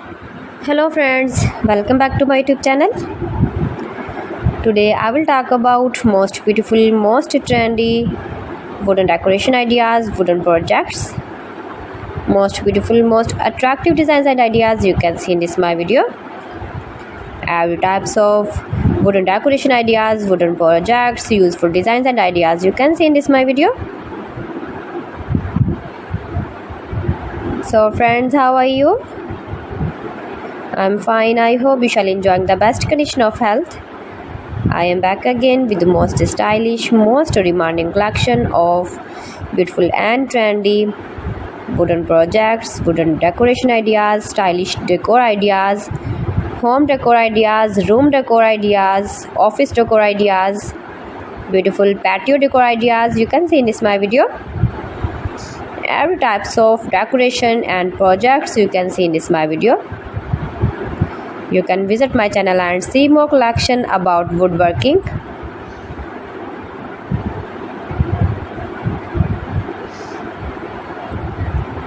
Hello friends, welcome back to my YouTube channel. Today I will talk about most beautiful, most trendy wooden decoration ideas, wooden projects, most beautiful, most attractive designs and ideas you can see in this my video. Every types of wooden decoration ideas, wooden projects, useful designs and ideas you can see in this my video. So friends, how are you? I'm fine. I hope you shall enjoying the best condition of health. I am back again with the most stylish, most demanding collection of beautiful and trendy wooden projects, wooden decoration ideas, stylish decor ideas, home decor ideas, room decor ideas, office decor ideas, beautiful patio decor ideas you can see in this my video. Every types of decoration and projects you can see in this my video. You can visit my channel and see more collection about woodworking.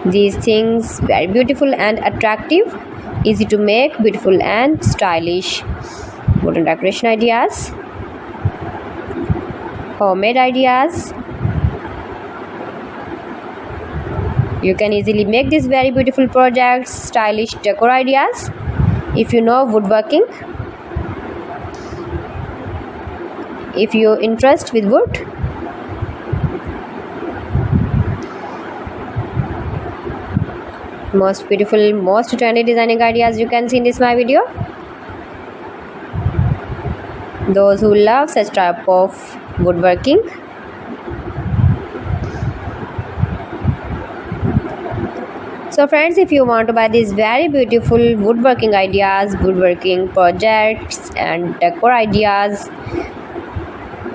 These things very beautiful and attractive, easy to make, beautiful and stylish wooden decoration ideas, homemade ideas. You can easily make these very beautiful projects, stylish decor ideas. If you know woodworking, if you interest with wood, most beautiful, most trendy designing ideas you can see in this my video. Those who love such type of woodworking, so friends, if you want to buy these very beautiful woodworking ideas, woodworking projects and decor ideas,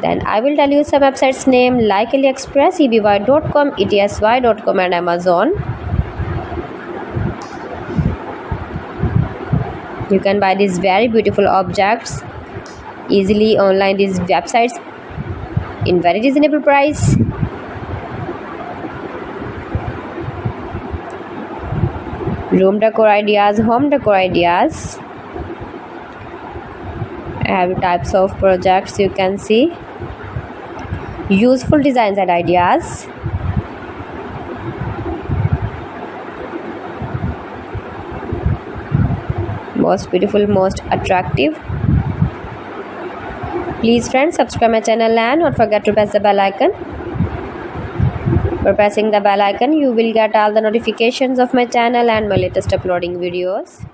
then I will tell you some websites name like AliExpress, eby.com, etsy.com and Amazon. You can buy these very beautiful objects easily online, these websites in very reasonable price. Room decor ideas, home decor ideas, every types of projects you can see, useful designs and ideas, most beautiful, most attractive. Please friends, subscribe my channel and don't forget to press the bell icon. For pressing the bell icon, you will get all the notifications of my channel and my latest uploading videos.